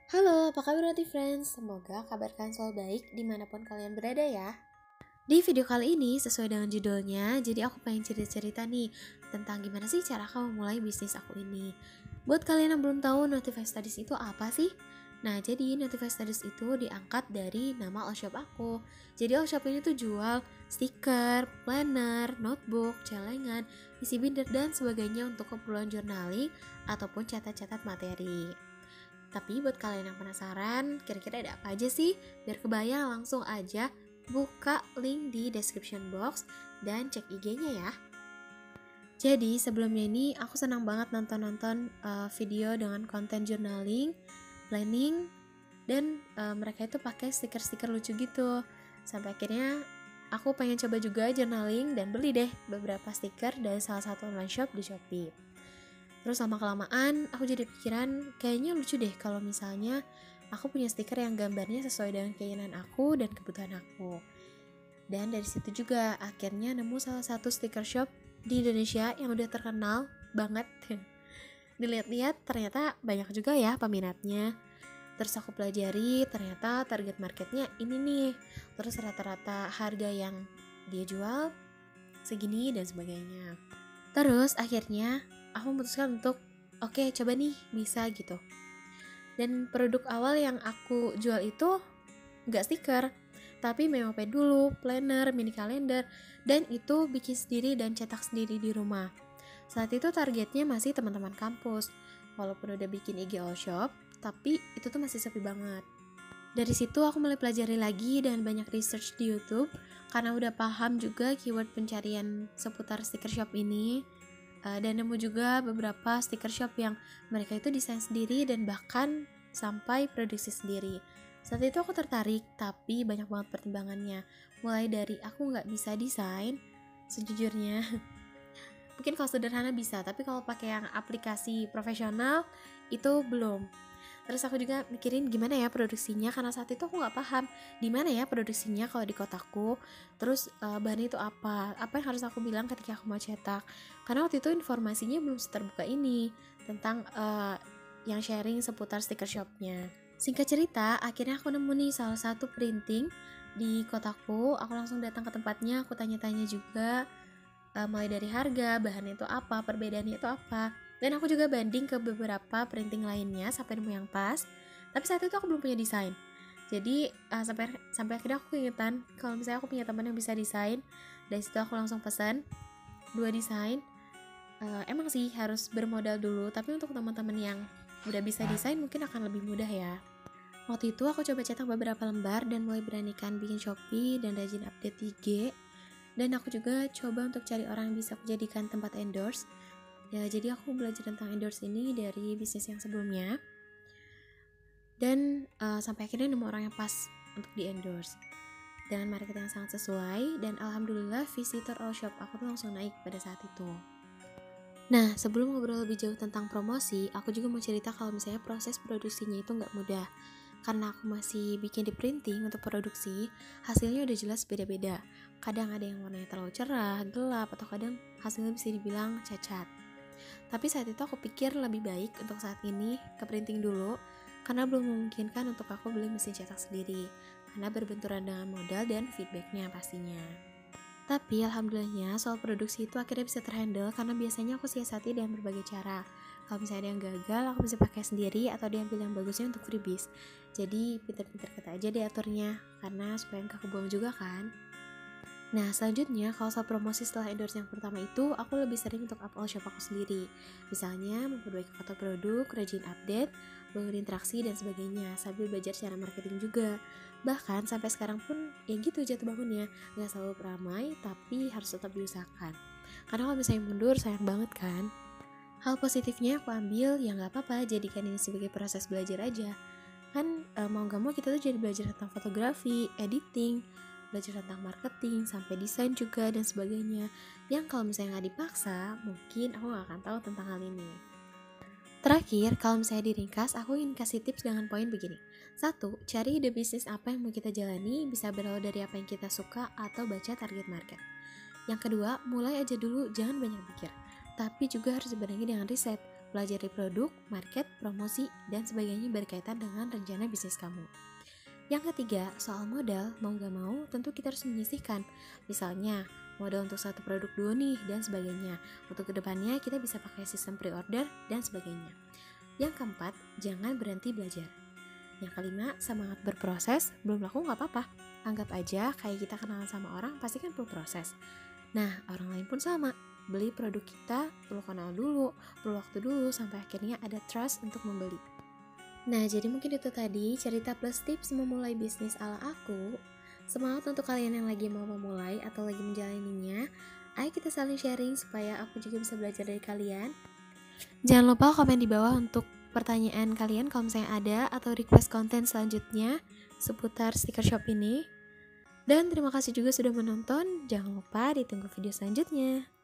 Halo, apa kabar Roti Friends? Semoga kabar kalian selalu baik dimanapun kalian berada ya. Di video kali ini, sesuai dengan judulnya, jadi aku pengen cerita-cerita nih tentang gimana sih cara aku memulai bisnis aku ini. Buat kalian yang belum tahu Notify Studies itu apa sih? Nah, jadi Notify Studies itu diangkat dari nama all shop aku. Jadi all shop ini tuh jual stiker, planner, notebook, celengan, isi binder, dan sebagainya untuk keperluan journaling ataupun catat-catat materi. Tapi buat kalian yang penasaran, kira-kira ada apa aja sih? Biar kebayang, langsung aja buka link di description box dan cek IG-nya ya. Jadi sebelumnya ini aku senang banget nonton video dengan konten journaling, planning, dan mereka itu pakai stiker-stiker lucu gitu. Sampai akhirnya aku pengen coba juga journaling dan beli deh beberapa stiker dari salah satu online shop di Shopee. Terus lama-kelamaan aku jadi pikiran kayaknya lucu deh kalau misalnya aku punya stiker yang gambarnya sesuai dengan keinginan aku dan kebutuhan aku. Dan dari situ juga akhirnya nemu salah satu stiker shop di Indonesia yang udah terkenal banget. Dilihat-lihat ternyata banyak juga ya peminatnya. Terus aku pelajari ternyata target marketnya ini nih. Terus rata-rata harga yang dia jual segini dan sebagainya. Terus akhirnya aku memutuskan untuk oke, coba nih bisa gitu. Dan produk awal yang aku jual itu nggak stiker, tapi memo pad dulu, planner, mini kalender, dan itu bikin sendiri dan cetak sendiri di rumah. Saat itu targetnya masih teman-teman kampus, walaupun udah bikin IG all shop, tapi itu tuh masih sepi banget. Dari situ aku mulai pelajari lagi dan banyak research di YouTube karena udah paham juga keyword pencarian seputar stiker shop ini. Dan nemu juga beberapa stiker shop yang mereka itu desain sendiri dan bahkan sampai produksi sendiri. Saat itu aku tertarik, tapi banyak banget pertimbangannya. Mulai dari aku nggak bisa desain, sejujurnya. Mungkin kalau sederhana bisa, tapi kalau pakai yang aplikasi profesional itu belum. Terus aku juga mikirin gimana ya produksinya, karena saat itu aku nggak paham di mana ya produksinya kalau di kotaku. Terus bahannya itu apa yang harus aku bilang ketika aku mau cetak. Karena waktu itu informasinya belum terbuka ini tentang yang sharing seputar stiker shopnya. Singkat cerita, akhirnya aku nemu nih salah satu printing di kotaku. Aku langsung datang ke tempatnya, aku tanya-tanya juga mulai dari harga, bahannya itu apa, perbedaannya itu apa. Dan aku juga banding ke beberapa printing lainnya sampai nemu yang pas. Tapi saat itu aku belum punya desain. Jadi sampai akhirnya aku keingetan kalau misalnya aku punya teman yang bisa desain. Dari situ aku langsung pesan 2 desain. Emang sih harus bermodal dulu, tapi untuk teman-teman yang udah bisa desain mungkin akan lebih mudah ya. Waktu itu aku coba cetak beberapa lembar dan mulai beranikan bikin Shopee dan rajin update IG. Dan aku juga coba untuk cari orang yang bisa aku jadikan tempat endorse. Ya, jadi aku belajar tentang endorse ini dari bisnis yang sebelumnya. Dan sampai akhirnya nemu orang yang pas untuk di endorse. Dengan market yang sangat sesuai, dan alhamdulillah visitor all shop aku tuh langsung naik pada saat itu. Nah, sebelum ngobrol lebih jauh tentang promosi, aku juga mau cerita kalau misalnya proses produksinya itu nggak mudah. Karena aku masih bikin di printing untuk produksi, hasilnya udah jelas beda-beda. Kadang ada yang warnanya terlalu cerah, gelap, atau kadang hasilnya bisa dibilang cacat. Tapi saat itu aku pikir lebih baik untuk saat ini ke printing dulu, karena belum memungkinkan untuk aku beli mesin cetak sendiri, karena berbenturan dengan modal dan feedbacknya pastinya. Tapi alhamdulillahnya soal produksi itu akhirnya bisa terhandle karena biasanya aku siasati dengan berbagai cara. Kalau misalnya ada yang gagal, aku bisa pakai sendiri atau diambil yang bagusnya untuk freebies. Jadi pinter-pinter kata aja diaturnya, karena supaya nggak kebuang juga kan. Nah selanjutnya kalau soal promosi setelah endorse yang pertama itu, aku lebih sering untuk up all shop aku sendiri. Misalnya memperbaiki foto produk, rajin update, bangun interaksi dan sebagainya, sambil belajar cara marketing juga. Bahkan sampai sekarang pun ya gitu jatuh bangunnya, gak selalu ramai tapi harus tetap diusahakan. Karena kalau misalnya mundur sayang banget kan. Hal positifnya aku ambil ya gak apa-apa, jadikan ini sebagai proses belajar aja. Kan mau gak mau kita tuh jadi belajar tentang fotografi, editing, belajar tentang marketing, sampai desain juga dan sebagainya. Yang kalau misalnya gak dipaksa, mungkin aku gak akan tahu tentang hal ini. Terakhir, kalau misalnya diringkas, aku ingin kasih tips dengan poin begini. 1. Cari ide bisnis apa yang mau kita jalani, bisa berawal dari apa yang kita suka atau baca target market. Yang kedua, mulai aja dulu, jangan banyak pikir. Tapi juga harus dibarengi dengan riset. pelajari produk, market, promosi, dan sebagainya berkaitan dengan rencana bisnis kamu. Yang ketiga, soal modal, mau gak mau tentu kita harus menyisihkan. Misalnya, modal untuk satu produk dulu nih, dan sebagainya. Untuk kedepannya kita bisa pakai sistem pre-order, dan sebagainya. Yang keempat, jangan berhenti belajar. Yang kelima, semangat berproses, belum laku gak apa-apa. Anggap aja kayak kita kenalan sama orang, pasti kan perlu proses. Nah, orang lain pun sama. Beli produk kita, perlu kenal dulu, perlu waktu dulu, sampai akhirnya ada trust untuk membeli. Nah, jadi mungkin itu tadi cerita plus tips memulai bisnis ala aku. Semangat untuk kalian yang lagi mau memulai atau lagi menjalaninya. Ayo kita saling sharing supaya aku juga bisa belajar dari kalian. Jangan lupa komen di bawah untuk pertanyaan kalian kalau misalnya ada, atau request konten selanjutnya seputar stiker shop ini. Dan terima kasih juga sudah menonton. Jangan lupa ditunggu video selanjutnya.